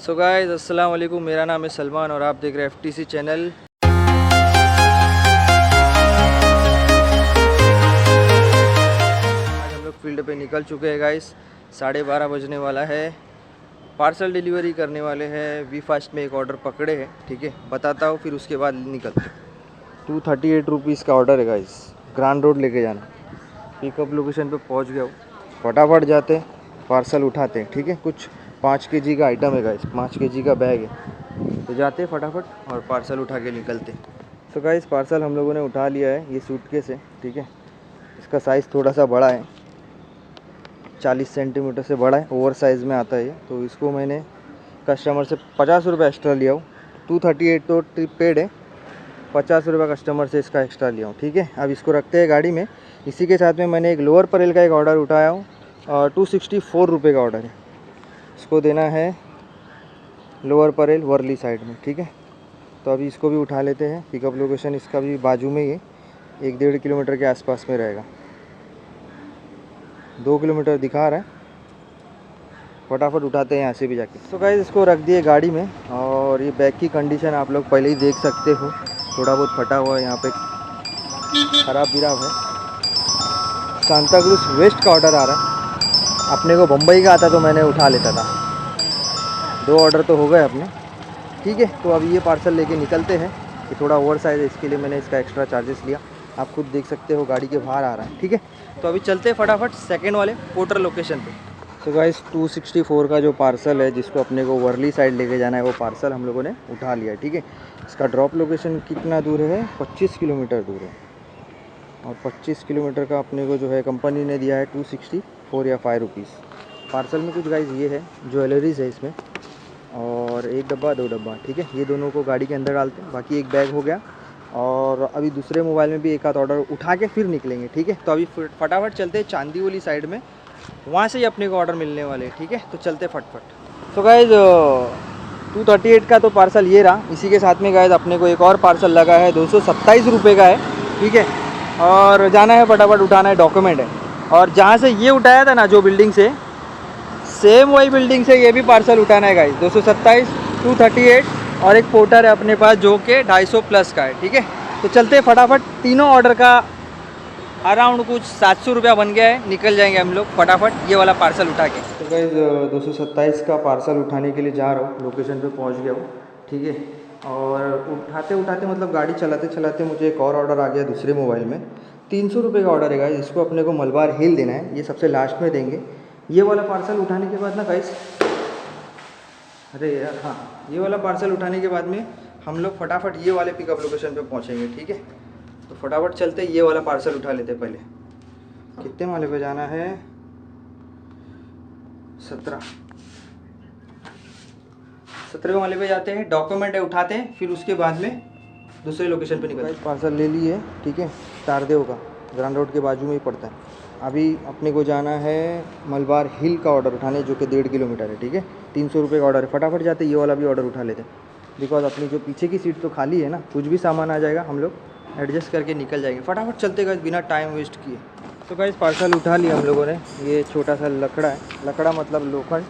So guys अस्सलाम वालेकुम, मेरा नाम है सलमान और आप देख रहे हैं FTC चैनल। आज हम लोग फील्ड पे निकल चुके हैं गाइस। 12:30 बजने वाला है। पार्सल डिलीवरी करने वाले हैं। वी फास्ट में एक ऑर्डर पकड़े हैं, ठीक है, बताता हूँ, फिर उसके बाद निकलते। 238 रुपीज़ का ऑर्डर है गाइस। ग्रांड रोड लेके जाना। पिकअप लोकेशन पे पहुँच गया हूँ। फटाफट जाते पार्सल उठाते हैं, ठीक है। कुछ 5 kg का आइटम है गाइस, 5 kg का बैग है, तो जाते फटाफट और पार्सल उठा के निकलते। तो गाइस पार्सल हम लोगों ने उठा लिया है। ये सूटकेस है, ठीक है। इसका साइज़ थोड़ा सा बड़ा है, 40 सेंटीमीटर से बड़ा है, ओवर साइज़ में आता है ये। तो इसको मैंने कस्टमर से 50 रुपये एक्स्ट्रा लिया हूँ। 238 तो ट्रिप पेड है, 50 रुपये कस्टमर से इसका एक्स्ट्रा लिया हूँ, ठीक है। अब इसको रखते हैं गाड़ी में। इसी के साथ में मैंने एक लोअर परेल का एक ऑर्डर उठाया हूँ और 264 रुपये का ऑर्डर है। इसको देना है लोअर परेल वर्ली साइड में, ठीक है। तो अभी इसको भी उठा लेते हैं। पिकअप लोकेशन इसका भी बाजू में ही है, 1-1.5 किलोमीटर के आसपास में रहेगा। 2 किलोमीटर दिखा रहा है। फटाफट उठाते हैं यहाँ से भी जाके। तो गाइस इसको रख दिए गाड़ी में और ये बैग की कंडीशन आप लोग पहले ही देख सकते हो। थोड़ा बहुत फटा हुआ है, यहाँ पे ख़राब बिराब है। सांता क्रूज वेस्ट का ऑर्डर आ रहा है। अपने को बम्बई का आता तो मैंने उठा लेता था। 2 ऑर्डर तो हो गए अपने, ठीक है। तो अभी ये पार्सल लेके निकलते हैं। ये थोड़ा ओवर साइज़ है, इसके लिए मैंने इसका एक्स्ट्रा चार्जेस लिया। आप खुद देख सकते हो, गाड़ी के बाहर आ रहा है, ठीक है। तो अभी चलते हैं फटाफट सेकंड वाले पोर्टर लोकेशन पे। तो गाइस 264 का जो पार्सल है, जिसको अपने को वर्ली साइड लेके जाना है, वो पार्सल हम लोगों ने उठा लिया है, ठीक है। इसका ड्रॉप लोकेशन कितना दूर है? 25 किलोमीटर दूर है। और 25 किलोमीटर का अपने को जो है कंपनी ने दिया है 264 या 5 रुपीज़। पार्सल में कुछ गाइस ये है, ज्वेलरीज़ है इसमें, और 1 डब्बा 2 डब्बा, ठीक है। ये दोनों को गाड़ी के अंदर डालते हैं। बाकी एक बैग हो गया और अभी दूसरे मोबाइल में भी एक आध ऑर्डर उठा के फिर निकलेंगे, ठीक है। तो अभी फटाफट चलते हैं चांदीवली साइड में, वहाँ से ही अपने को ऑर्डर मिलने वाले हैं, ठीक है। तो चलते फटफट। तो गाइज 238 का तो पार्सल ये रहा। इसी के साथ में गाइज अपने को एक और पार्सल लगा है, 227 रुपये का है, ठीक है। और जाना है फटाफट, उठाना है, डॉक्यूमेंट है। और जहाँ से ये उठाया था ना, जो बिल्डिंग से, सेम वही बिल्डिंग से ये भी पार्सल उठाना है गाइज। 227, 238 और एक पोर्टर है अपने पास जो कि 250 प्लस का है, ठीक है। तो चलते फटाफट। तीनों ऑर्डर का अराउंड कुछ 700 रुपया बन गया है। निकल जाएंगे हम लोग फटाफट ये वाला पार्सल उठा के। तो गाइज 227 का पार्सल उठाने के लिए जा रहा हूँ। लोकेशन पे पहुँच गया हूँ, ठीक है। और उठाते उठाते मतलब गाड़ी चलाते चलाते मुझे एक और ऑर्डर आ गया दूसरे मोबाइल में। 300 रुपये का ऑर्डर है गाइज। इसको अपने को मलबार हिल देना है, ये सबसे लास्ट में देंगे। ये वाला पार्सल उठाने के बाद ना गाइस, अरे यार हाँ, ये वाला पार्सल उठाने के बाद में हम लोग फटाफट ये वाले पिकअप लोकेशन पे पहुंचेंगे, ठीक है। तो फटाफट चलते ये वाला पार्सल उठा लेते पहले। कितने वाले पे जाना है? 17 वाले पे जाते हैं। डॉक्यूमेंट है, उठाते हैं, फिर उसके बाद में दूसरे लोकेशन पे निकलते हैं। पार्सल ले लिए, ठीक है। तारदेव का ग्रांड रोड के बाजू में ही पड़ता है। अभी अपने को जाना है मलबार हिल का ऑर्डर उठाने, जो कि 1.5 किलोमीटर है, ठीक है। 300 रुपये का ऑर्डर है। फटाफट जाते ये वाला भी ऑर्डर उठा लेते, बिकॉज अपनी जो पीछे की सीट तो खाली है ना, कुछ भी सामान आ जाएगा, हम लोग एडजस्ट करके निकल जाएंगे। फटाफट चलते गए बिना टाइम वेस्ट किए। तो गाइस पार्सल उठा लिया हम लोगों ने। ये छोटा सा लकड़ा है, लकड़ा मतलब लोखंड,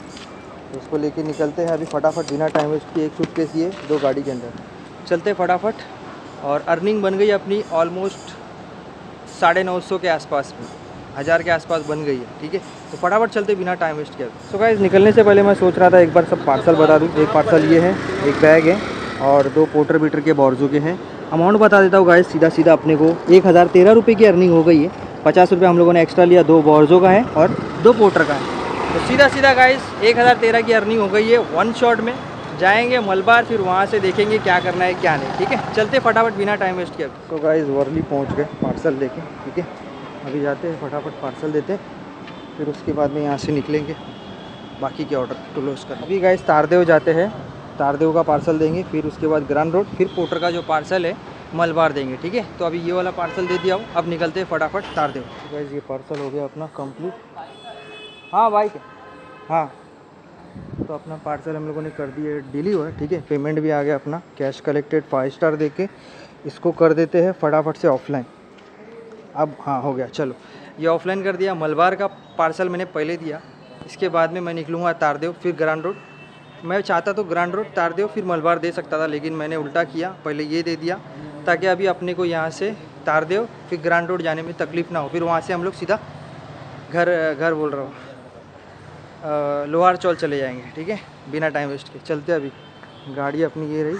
इसको लेके निकलते हैं अभी फटाफट बिना टाइम वेस्ट किए। एक सूटकेस ये, 2 गाड़ी के अंदर चलते फटाफट। और अर्निंग बन गई अपनी ऑलमोस्ट 950 के आसपास में, 1000 के आसपास बन गई है, ठीक है। तो फटाफट चलते बिना टाइम वेस्ट किया। सो गाइस निकलने से पहले मैं सोच रहा था एक बार सब पार्सल बता दूं। एक पार्सल ये है, एक बैग है और 2 पोर्टर बीटर के बोर्जो के हैं। अमाउंट बता देता हूँ गाइस सीधा सीधा। अपने को 1013 रुपये की अर्निंग हो गई है। 50 रुपये हम लोगों ने एक्स्ट्रा लिया, 2 बोर्जो का है और 2 पोर्टर का है। तो सीधा सीधा गाइस 1013 की अर्निंग हो गई है 1 शॉट में। जाएंगे मलबार, फिर वहाँ से देखेंगे क्या करना है क्या नहीं, ठीक है। चलते फटाफट बिना टाइम वेस्ट किया। तो गाइस वर्ली पहुँच गए पार्सल लेके, ठीक है। अभी जाते हैं फटाफट पार्सल देते हैं, फिर उसके बाद में यहाँ से निकलेंगे बाकी के ऑर्डर क्लोज कर। अभी गाइस तारदेव जाते हैं, तारदेव का पार्सल देंगे, फिर उसके बाद ग्रांड रोड, फिर पोर्टर का जो पार्सल है मलबार देंगे, ठीक है। तो अभी ये वाला पार्सल दे दिया हूँ, अब निकलते हैं फटाफट तारदेव। तो गाइस ये पार्सल हो गया अपना कंप्लीट। हाँ बाइक, हाँ। तो अपना पार्सल हम लोगों ने कर दिया डिलीवर, ठीक है। पेमेंट भी आ गया अपना, कैश कलेक्टेड 5 स्टार दे के इसको कर देते हैं फटाफट से ऑफलाइन। अब हाँ हो गया, चलो ये ऑफलाइन कर दिया। मलबार का पार्सल मैंने पहले दिया, इसके बाद में मैं निकलूँगा तारदेव, फिर ग्रांड रोड, मैं चाहता तो ग्रांड रोड तारदेव फिर मलबार दे सकता था, लेकिन मैंने उल्टा किया, पहले ये दे दिया ताकि अभी अपने को यहाँ से तारदेव फिर ग्रांड रोड जाने में तकलीफ़ ना हो। फिर वहाँ से हम लोग सीधा घर घर बोल रहा हूँ लोहार चौल चले जाएंगे, ठीक है, बिना टाइम वेस्ट के। चलते अभी, गाड़ी अपनी ये रही,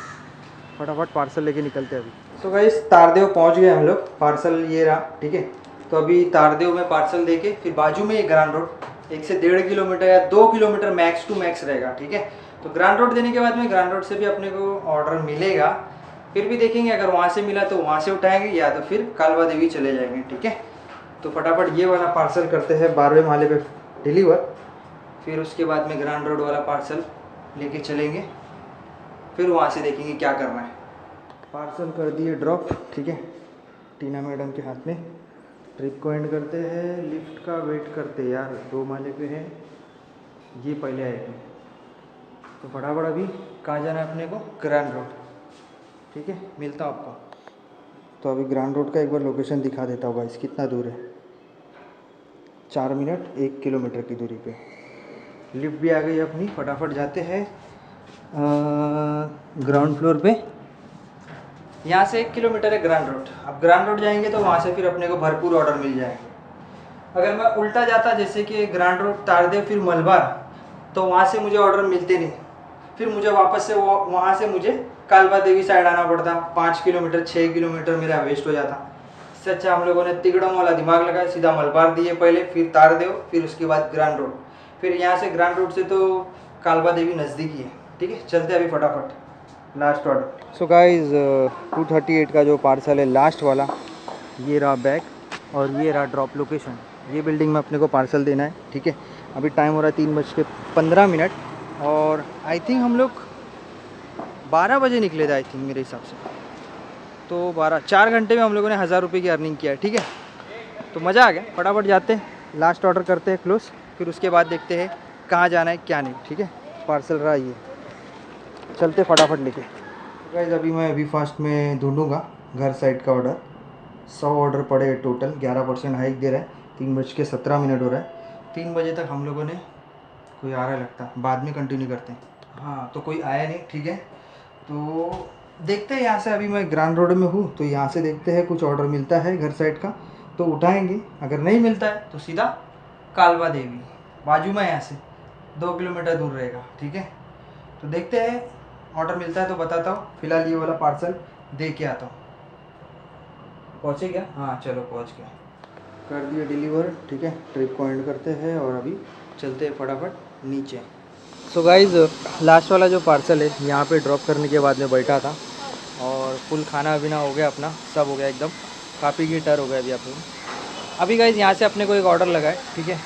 फटाफट पार्सल लेके निकलते अभी। सो गाइस तारदेव पहुँच गए हम लोग, पार्सल ये रहा, ठीक है। तो अभी तारदेव में पार्सल देके फिर बाजू में ये ग्रांड रोड 1 से 1.5 किलोमीटर या 2 किलोमीटर मैक्स टू मैक्स रहेगा, ठीक है। तो ग्रांड रोड देने के बाद में ग्रांड रोड से भी अपने को ऑर्डर मिलेगा, फिर भी देखेंगे, अगर वहाँ से मिला तो वहाँ से उठाएंगे या तो फिर कालवा देवी चले जाएंगे, ठीक है। तो फटाफट ये वाला पार्सल करते हैं 12वें माले पे डिलीवर, फिर उसके बाद में ग्रांड रोड वाला पार्सल लेके चलेंगे, फिर वहाँ से देखेंगे क्या करना है। पार्सल कर दिए ड्रॉप, ठीक है, टीना मैडम के हाथ में। ट्रिप को एंड करते हैं, लिफ्ट का वेट करते हैं यार, 2 माले पे है, ये पहले आएगी। तो फटाफट अभी कहाँ जाना है अपने को, ग्रांड रोड, ठीक है, मिलता हूँ आपको। तो अभी ग्रांड रोड का एक बार लोकेशन दिखा देता हूँ गाइस, कितना दूर है, 4 मिनट 1 किलोमीटर की दूरी पे। लिफ्ट भी आ गई अपनी, फटाफट जाते हैं ग्राउंड फ्लोर पे। यहाँ से 1 किलोमीटर है ग्रांड रोड। अब ग्रांड रोड जाएंगे तो वहाँ से फिर अपने को भरपूर ऑर्डर मिल जाएंगे। अगर मैं उल्टा जाता, जैसे कि ग्रांड रोड तारदेव फिर मलबार, तो वहाँ से मुझे ऑर्डर मिलते नहीं, फिर मुझे वापस से वहाँ से मुझे कालवा देवी साइड आना पड़ता, 5 किलोमीटर 6 किलोमीटर मेरा वेस्ट हो जाता। इससे अच्छा हम लोगों ने तिगड़म वाला दिमाग लगाया, सीधा मलबार दिए पहले, फिर तारदेव, फिर उसके बाद ग्रांड रोड। फिर यहाँ से ग्रांड रोड से तो कालवा देवी नज़दीकी है, ठीक है। चलते अभी फटाफट लास्ट ऑर्डर। सो गाइज 238 का जो पार्सल है लास्ट वाला, ये रहा बैग और ये रहा ड्रॉप लोकेशन। ये बिल्डिंग में अपने को पार्सल देना है, ठीक है। अभी टाइम हो रहा है 3:15 और आई थिंक हम लोग 12 बजे निकले थे, आई थिंक मेरे हिसाब से। तो 4 घंटे में हम लोगों ने 1000 रुपये की अर्निंग किया है, ठीक है। तो मज़ा आ गया। फटाफट जाते हैं, लास्ट ऑर्डर करते हैं क्लोज, फिर उसके बाद देखते हैं कहाँ जाना है क्या नहीं, ठीक है। पार्सल रहा ये, चलते फटाफट लेके। गाइस अभी मैं अभी फास्ट में ढूंढूंगा घर साइड का ऑर्डर। 100 ऑर्डर पड़े टोटल, 11% हाइक दे रहा है। 3:17 हो रहा है। 3 बजे तक हम लोगों ने, कोई आ रहा है लगता, बाद में कंटिन्यू करते हैं। हाँ तो कोई आया नहीं, ठीक है। तो देखते हैं यहाँ से, अभी मैं ग्रांड रोड में हूँ तो यहाँ से देखते हैं कुछ ऑर्डर मिलता है घर साइड का तो उठाएंगे, अगर नहीं मिलता है तो सीधा कालवा देवी बाजू में, यहाँ से 2 किलोमीटर दूर रहेगा, ठीक है। तो देखते हैं, ऑर्डर मिलता है तो बताता हूँ। फिलहाल ये वाला पार्सल दे के आता हूँ। पहुँचे क्या? हाँ चलो पहुँच गया, कर दिए डिलीवर, ठीक है। ट्रिप को एंड करते हैं और अभी चलते हैं फटाफट नीचे। सो गाइज़ लास्ट वाला जो पार्सल है यहाँ पे ड्रॉप करने के बाद में बैठा था और फुल खाना पीना हो गया अपना, सब हो गया एकदम, काफ़ी गिटर हो गया अभी अपने। अभी गाइज़ यहाँ से अपने को एक ऑर्डर लगा है, ठीक है।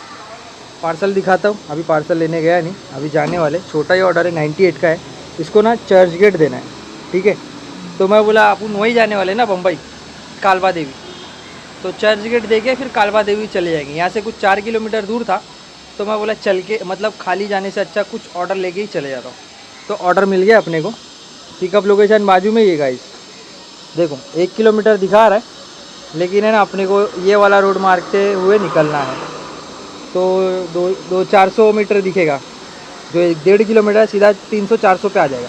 पार्सल दिखाता हूँ, अभी पार्सल लेने गया नहीं, अभी जाने वाले। छोटा ही ऑर्डर है, 98 का है। इसको ना चर्च गेट देना है, ठीक है। तो मैं बोला अपन वहीं जाने वाले ना, बम्बई कालवा देवी, तो चर्च गेट दे के फिर कालवा देवी चले जाएंगे। यहाँ से कुछ 4 किलोमीटर दूर था, तो मैं बोला चल के, मतलब खाली जाने से अच्छा कुछ ऑर्डर लेके ही चले जाता हूँ। तो ऑर्डर मिल गया अपने को, पिकअप लोकेशन बाजू में ये गाइस, देखो 1 किलोमीटर दिखा रहा है, लेकिन है ना अपने को ये वाला रोड मारते हुए निकलना है। तो 400 मीटर दिखेगा, जो 1.5 किलोमीटर सीधा 300-400 पे आ जाएगा,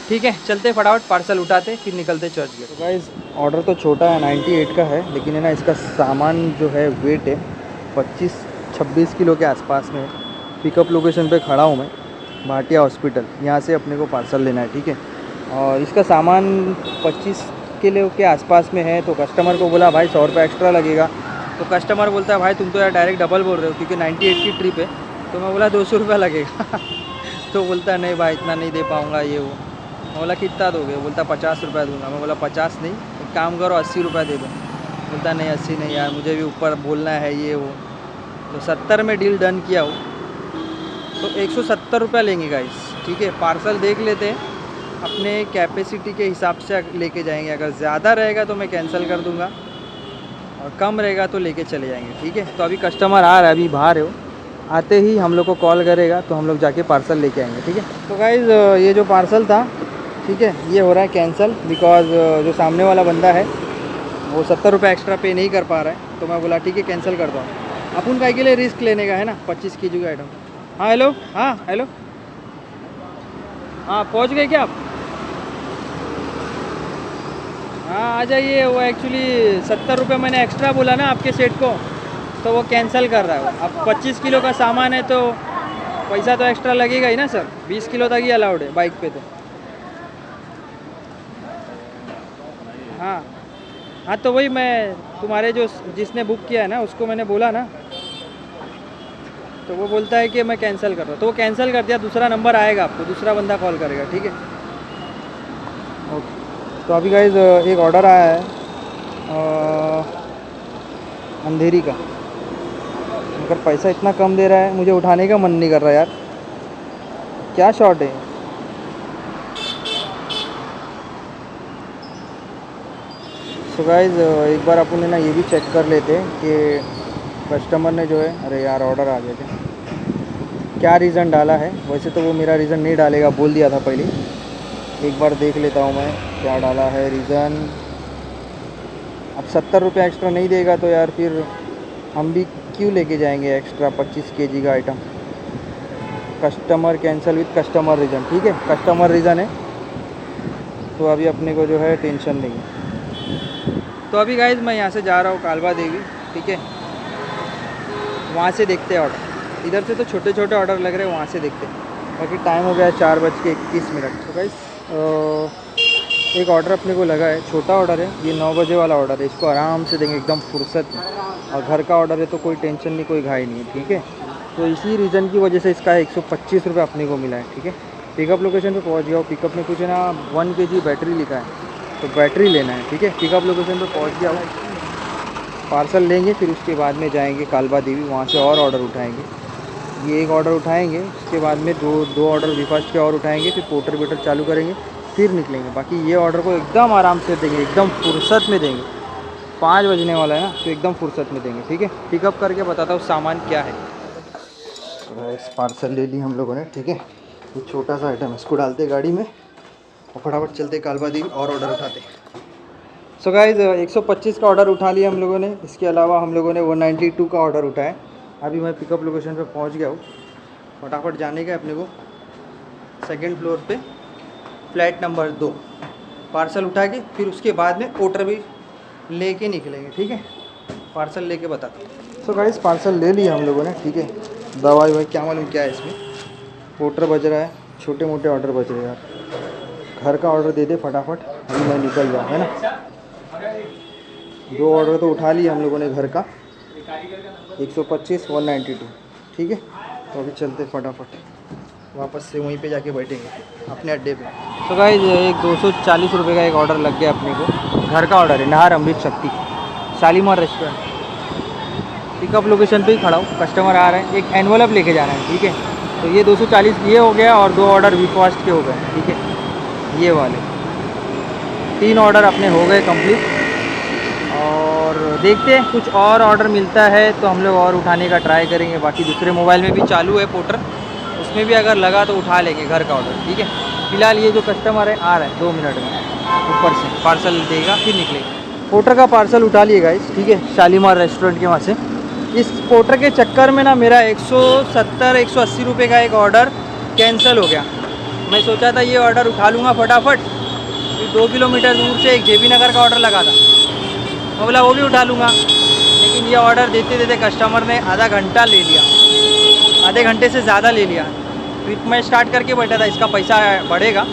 ठीक है। चलते फटाफट पार्सल उठाते फिर निकलते चर्च गेट। तो गाइस ऑर्डर तो छोटा है, 98 का है, लेकिन है ना इसका सामान जो है वेट है 25-26 किलो के आसपास में। पिकअप लोकेशन पे खड़ा हूँ मैं, भाटिया हॉस्पिटल, यहाँ से अपने को पार्सल लेना है, ठीक है। और इसका सामान 25 किलो के आसपास में है। तो कस्टमर को बोला भाई 100 रुपये एक्स्ट्रा लगेगा, तो कस्टमर बोलता है भाई तुम तो यार डायरेक्ट डबल बोल रहे हो, क्योंकि 98 की ट्रिप है। तो मैं बोला 200 रुपये लगेगा तो बोलता है नहीं भाई इतना नहीं दे पाऊँगा ये वो। मैं बोला कितना दोगे? बोलता 50 रुपये दूंगा। मैं बोला 50 नहीं, एक काम करो 80 रुपये दे दो। बोलता नहीं 80 नहीं यार, मुझे भी ऊपर बोलना है ये वो। तो 70 में डील डन किया हो, तो 170 रुपये लेंगे गाइस, ठीक है। पार्सल देख लेते हैं, अपने कैपेसिटी के हिसाब से लेके जाएंगे। अगर ज़्यादा रहेगा तो मैं कैंसिल कर दूंगा, और कम रहेगा तो लेके चले जाएंगे, ठीक है। तो अभी कस्टमर आ रहा है, अभी बाहर है वो, आते ही हम लोग को कॉल करेगा तो हम लोग जाके पार्सल लेके आएंगे, ठीक है। तो गाइज़ ये जो पार्सल था, ठीक है, ये हो रहा है कैंसिल, बिकॉज़ जो सामने वाला बंदा है वो 70 रुपये एक्स्ट्रा पे नहीं कर पा रहा है। तो मैं बोला ठीक है कैंसिल कर दो। अपन का के लिए रिस्क लेने का है ना, 25 kg का आइटम। हाँ हेलो, हाँ हेलो, हाँ पहुँच गए क्या आप? हाँ आ जाइए। वो एक्चुअली 70 रुपये मैंने एक्स्ट्रा बोला ना आपके सेट को, तो वो कैंसिल कर रहा है वो। अब 25 किलो का सामान है तो पैसा तो एक्स्ट्रा लगेगा ही ना सर। 20 किलो तक ही अलाउड है बाइक पे तो। हाँ हाँ, तो वही मैं तुम्हारे जो जिसने बुक किया है ना उसको मैंने बोला ना, तो वो बोलता है कि मैं कैंसिल कर रहा हूँ, तो वो कैंसिल कर दिया। दूसरा नंबर आएगा आपको, दूसरा बंदा कॉल करेगा, ठीक है? ओके। तो अभी गाइज एक ऑर्डर आया है अंधेरी का, मगर पैसा इतना कम दे रहा है, मुझे उठाने का मन नहीं कर रहा यार। क्या शॉट है। सो गाइज एक बार अपन ना ये भी चेक कर लेते कि कस्टमर ने जो है, अरे यार ऑर्डर आ गए थे, क्या रीज़न डाला है। वैसे तो वो मेरा रीज़न नहीं डालेगा, बोल दिया था पहले। एक बार देख लेता हूँ मैं क्या डाला है रीज़न। अब 70 रुपये एक्स्ट्रा नहीं देगा तो यार फिर हम भी क्यों लेके जाएंगे एक्स्ट्रा 25 kg का item. Customer cancel with customer reason, ठीक है, कस्टमर रीज़न है तो अभी अपने को जो है टेंशन नहीं है। तो अभी गाइज मैं यहाँ से जा रहा हूँ कालवा देवी, ठीक है? वहाँ से देखते हैं ऑर्डर। इधर से तो छोटे छोटे ऑर्डर लग रहे हैं, वहाँ से देखते हैं। बाकी टाइम हो गया है 4:21। तो गाइज एक ऑर्डर अपने को लगा है, छोटा ऑर्डर है ये, 9 बजे वाला ऑर्डर है। इसको आराम से देंगे एकदम फुर्सत में। और घर का ऑर्डर है तो कोई टेंशन नहीं, कोई घाई नहीं है, ठीक है? तो इसी रीज़न की वजह से इसका 125 रुपये अपने को मिला है, ठीक है? पिकअप लोकेशन पे पहुंच गया हूँ। पिकअप में कुछ है ना 1 kg बैटरी लिखा है, तो बैटरी लेना है, ठीक है? पिकअप लोकेशन पे पहुंच गया हूँ। पार्सल लेंगे फिर उसके बाद में जाएंगे कालबा देवी, वहाँ से और ऑर्डर उठाएंगे। ये एक ऑर्डर उठाएंगे, उसके बाद में दो ऑर्डर विफास्ट के और उठाएंगे, फिर पोर्टर वेटर चालू करेंगे, फिर निकलेंगे। बाकी ये ऑर्डर को एकदम आराम से देंगे, एकदम फुर्सत में देंगे। 5 बजने वाला है ना, तो एकदम फुर्सत में देंगे, ठीक है? पिकअप करके बताता हूँ सामान क्या है। इस पार्सल ले ली हम लोगों ने, ठीक है? ये छोटा सा आइटम है, इसको डालते गाड़ी में और फटाफट चलते कालबा देवी और ऑर्डर उठाते। सो गाइज 125 का ऑर्डर उठा लिया हम लोगों ने। इसके अलावा हम लोगों ने 192 का ऑर्डर उठाया। अभी मैं पिकअप लोकेशन पे पहुंच गया हूँ। फटाफट जाने का अपने को 2nd फ्लोर पे, फ्लैट नंबर 2। पार्सल उठा के फिर उसके बाद में ऑर्डर भी लेके निकलेंगे, ठीक है? पार्सल लेके बताता हूँ। सो गाइस पार्सल ले लिया हम लोगों ने, ठीक है? दवाई वही क्या मालूम क्या है इसमें। ऑर्डर बज रहा है, छोटे मोटे ऑर्डर बज रहे हैं यार। घर का ऑर्डर दे दे फटाफट, अभी मैं निकल जाऊँ, है ना? 2 ऑर्डर तो उठा लिए हम लोगों ने घर का, 125 192, ठीक है? तो अभी चलते फटाफट वापस से वहीं पे जाके बैठेंगे अपने अड्डे पे। तो गाइस एक 240 रुपये का एक ऑर्डर लग गया अपने को। घर का ऑर्डर है, नाहर अमृत शक्ति, शालीमार रेस्टोरेंट। पिकअप लोकेशन पे ही खड़ा हूँ, कस्टमर आ रहे हैं, एक एनवलप लेके जाना है, ठीक है? तो ये 240 ये हो गया और 2 ऑर्डर वीफास्ट के हो गए, ठीक है? ये वाले 3 ऑर्डर अपने हो गए कंप्लीट। और देखते हैं कुछ और ऑर्डर मिलता है तो हम लोग और उठाने का ट्राई करेंगे। बाकी दूसरे मोबाइल में भी चालू है पोर्टर, उसमें भी अगर लगा तो उठा लेंगे घर का ऑर्डर, ठीक है? फिलहाल ये जो कस्टमर है आ रहा है 2 मिनट में, ऊपर से पार्सल देगा फिर निकलेगा। पोर्टर का पार्सल उठा लिए गाइस, ठीक है? शालीमार रेस्टोरेंट के वहाँ से। इस पोर्टर के चक्कर में ना मेरा 170 180 रुपये का एक ऑर्डर कैंसिल हो गया। मैं सोचा था ये ऑर्डर उठा लूँगा फटाफट, फिर 2 किलोमीटर दूर से एक JB नगर का ऑर्डर लगा था, मैं बोला वो भी उठा लूँगा। लेकिन ये ऑर्डर देते देते कस्टमर ने आधा घंटा ले लिया, आधे घंटे से ज़्यादा ले लिया। ट्रिप में स्टार्ट करके बैठा था, इसका पैसा बढ़ेगा,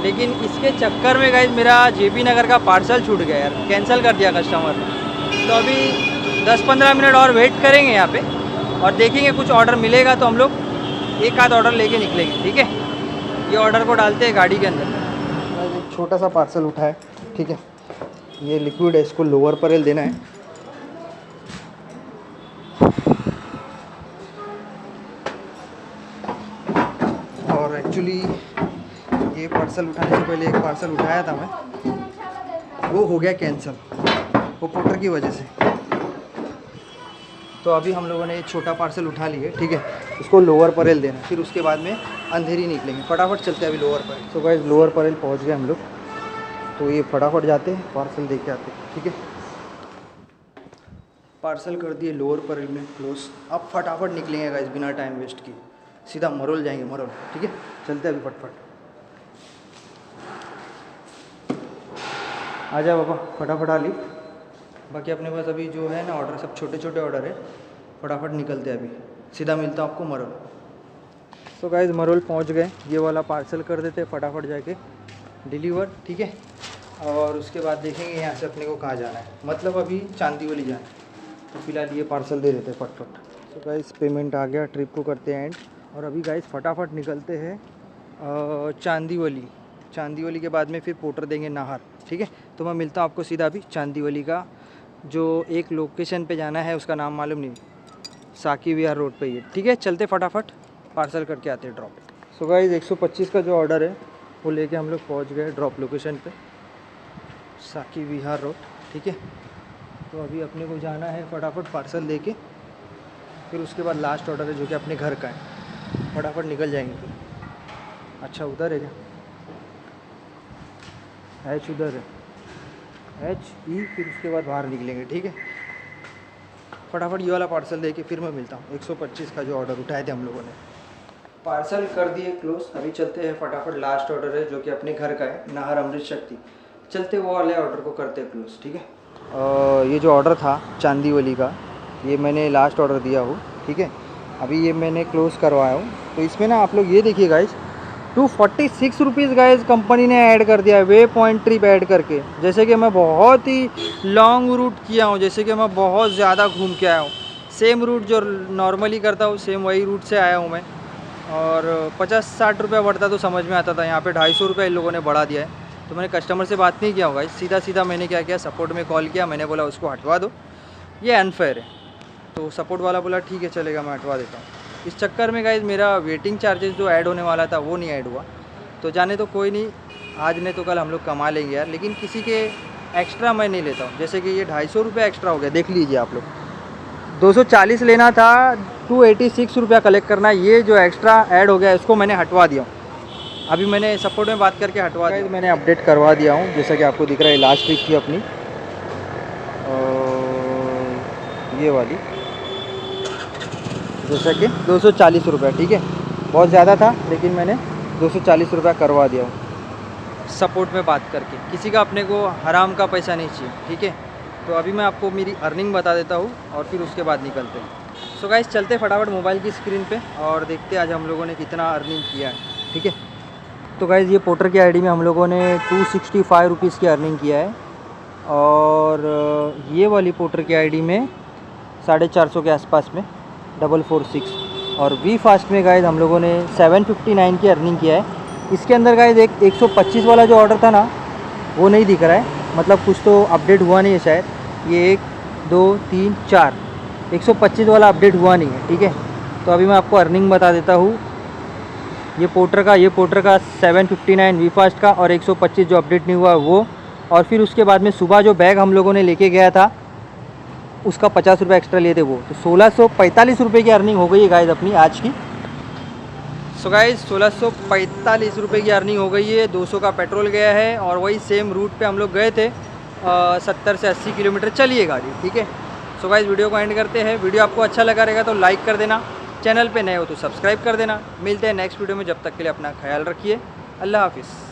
लेकिन इसके चक्कर में गाइस मेरा JB नगर का पार्सल छूट गया यार, कैंसिल कर दिया कस्टमर ने। तो अभी 10-15 मिनट और वेट करेंगे यहाँ पे और देखेंगे कुछ ऑर्डर मिलेगा तो हम लोग एक आध ऑर्डर लेके निकलेंगे, ठीक है? ये ऑर्डर को डालते हैं गाड़ी के अंदर। एक छोटा सा पार्सल उठाए, ठीक है? ये लिक्विड है, इसको लोअर परेल देना है। और एक्चुअली ये पार्सल उठाने से पहले एक पार्सल उठाया था मैं, वो हो गया कैंसिल, वो पोर्टर की वजह से। तो अभी हम लोगों ने एक छोटा पार्सल उठा लिए, ठीक है? इसको लोअर परेल देना, फिर उसके बाद में अंधेरी निकलेंगे। फटाफट चलते हैं अभी लोअर परेल। तो गाइस लोअर परेल पहुंच गए हम लोग, तो ये फटाफट जाते हैं पार्सल दे के आते हैं, ठीक है? पार्सल कर दिए लोअर परेल में क्लोज। अब फटाफट निकलेंगे गाइस बिना टाइम वेस्ट किए, सीधा मरोल जाएंगे, मरोल, ठीक है? चलते हैं अभी फटफट। आ जा बाबा, फटाफट आ ली। बाकी अपने पास अभी जो है ना ऑर्डर सब छोटे छोटे ऑर्डर है, फटाफट निकलते हैं अभी। सीधा मिलता हूँ आपको मरोल। तो गाइस मरोल पहुँच गए, ये वाला पार्सल कर देते फटाफट जाके डिलीवर, ठीक है। और उसके बाद देखेंगे यहाँ से अपने को कहाँ जाना है, मतलब अभी चांदीवली जाना है। तो फिलहाल ये पार्सल दे देते फटफट। तो गाइस पेमेंट आ गया, ट्रिप को करते हैं एंड। और अभी गाइस फटाफट निकलते हैं चांदीवली। चांदीवली के बाद में फिर पोटर देंगे नाहर, ठीक है। तो मैं मिलता हूँ आपको सीधा अभी चांदीवली का जो एक लोकेशन पे जाना है, उसका नाम मालूम नहीं, साकी विहार रोड पे ही है, ठीक है। चलते फटाफट पार्सल करके आते हैं ड्रॉप। सो गाइस 125 का जो ऑर्डर है वो लेके हम लोग पहुँच गए ड्रॉप लोकेशन पे, साकी विहार रोड, ठीक है। तो अभी अपने को जाना है फटाफट पार्सल देके, फिर उसके बाद लास्ट ऑर्डर है जो कि अपने घर का है, फटाफट निकल जाएंगे फिर। अच्छा उधर है क्या, एच उधर है, HE, फिर उसके बाद बाहर निकलेंगे, ठीक है। फटाफट ये वाला पार्सल देके फिर मैं मिलता हूँ। 125 का जो ऑर्डर उठाए थे हम लोगों ने, पार्सल कर दिए क्लोज। अभी चलते हैं फटाफट, लास्ट ऑर्डर है जो कि अपने घर का है, नाहर अमृत शक्ति। चलते वो वाले ऑर्डर को करते हैं क्लोज, ठीक है। ये जो ऑर्डर था चांदीवली का, ये मैंने लास्ट ऑर्डर दिया हो, ठीक है। अभी ये मैंने क्लोज़ करवाया हूँ। तो इसमें ना आप लोग ये देखिए गाइस, 246 रुपीज़ गाइस कंपनी ने ऐड कर दिया है, वे पॉइंट ट्रिप ऐड करके। जैसे कि मैं बहुत ही लॉन्ग रूट किया हूँ, जैसे कि मैं बहुत ज़्यादा घूम के आया हूँ। सेम रूट जो नॉर्मली करता हूँ, सेम वही रूट से आया हूँ मैं। और 50-60 रुपया बढ़ता तो समझ में आता था, यहाँ पे 250 रुपये इन लोगों ने बढ़ा दिया है। तो मैंने कस्टमर से बात नहीं किया होगा, सीधा सीधा मैंने क्या किया, सपोर्ट में कॉल किया। मैंने बोला उसको हटवा दो, ये अनफेयर है। तो सपोर्ट वाला बोला ठीक है चलेगा, मैं हटवा देता हूँ। इस चक्कर में गाइस मेरा वेटिंग चार्जेस जो ऐड होने वाला था वो नहीं ऐड हुआ। तो जाने तो कोई नहीं, आज नहीं तो कल हम लोग कमा लेंगे यार, लेकिन किसी के एक्स्ट्रा मैं नहीं लेता हूँ। जैसे कि ये 250 रुपये एक्स्ट्रा हो गया, देख लीजिए आप लोग। 240 लेना था, 286 रुपया कलेक्ट करना, ये जो एक्स्ट्रा ऐड हो गया इसको मैंने हटवा दिया। अभी मैंने सपोर्ट में बात करके हटवा दिया, मैंने अपडेट करवा दिया हूँ। जैसा कि आपको दिख रहा है लास्ट ट्रिप थी अपनी, ये वाली, जैसा कि 240 रुपये, ठीक है। बहुत ज़्यादा था लेकिन मैंने 240 रुपया करवा दिया हूँ सपोर्ट में बात करके। किसी का अपने को हराम का पैसा नहीं चाहिए, ठीक है। तो अभी मैं आपको मेरी अर्निंग बता देता हूँ और फिर उसके बाद निकलते हैं। सो गाइस चलते फटाफट मोबाइल की स्क्रीन पे और देखते हैं आज हम लोगों ने कितना अर्निंग किया है, ठीक है। तो गाइस ये पोर्टर की आईडी में हम लोगों ने 265 रुपीज़ की अर्निंग किया है, और ये वाली पोर्टर की आईडी में 450 के आसपास में 446, और वी फास्ट में गाइस हम लोगों ने 759 की अर्निंग किया है। इसके अंदर गाइस एक 125 वाला जो ऑर्डर था ना वो नहीं दिख रहा है, मतलब कुछ तो अपडेट हुआ नहीं है शायद। ये 1 2 3 4 125 वाला अपडेट हुआ नहीं है, ठीक है। तो अभी मैं आपको अर्निंग बता देता हूँ। ये पोर्टर का 759 वी फास्ट का, और 125 जो अपडेट नहीं हुआ वो, और फिर उसके बाद में सुबह जो बैग हम लोगों ने लेके गया था उसका 50 रुपये एक्स्ट्रा लिए थे वो। तो 1645 रुपये की अर्निंग हो गई है गाइस अपनी आज की। सो गाइस 1645 रुपये की अर्निंग हो गई है। 200 का पेट्रोल गया है, और वही सेम रूट पे हम लोग गए थे। 70 से 80 किलोमीटर चलिए गाड़ी, ठीक है। सो गाइस वीडियो को एंड करते हैं। वीडियो आपको अच्छा लगा रहेगा तो लाइक कर देना, चैनल पे नए हो तो सब्सक्राइब कर देना। मिलते हैं नेक्स्ट वीडियो में, जब तक के लिए अपना ख्याल रखिए। अल्लाह हाफिज़।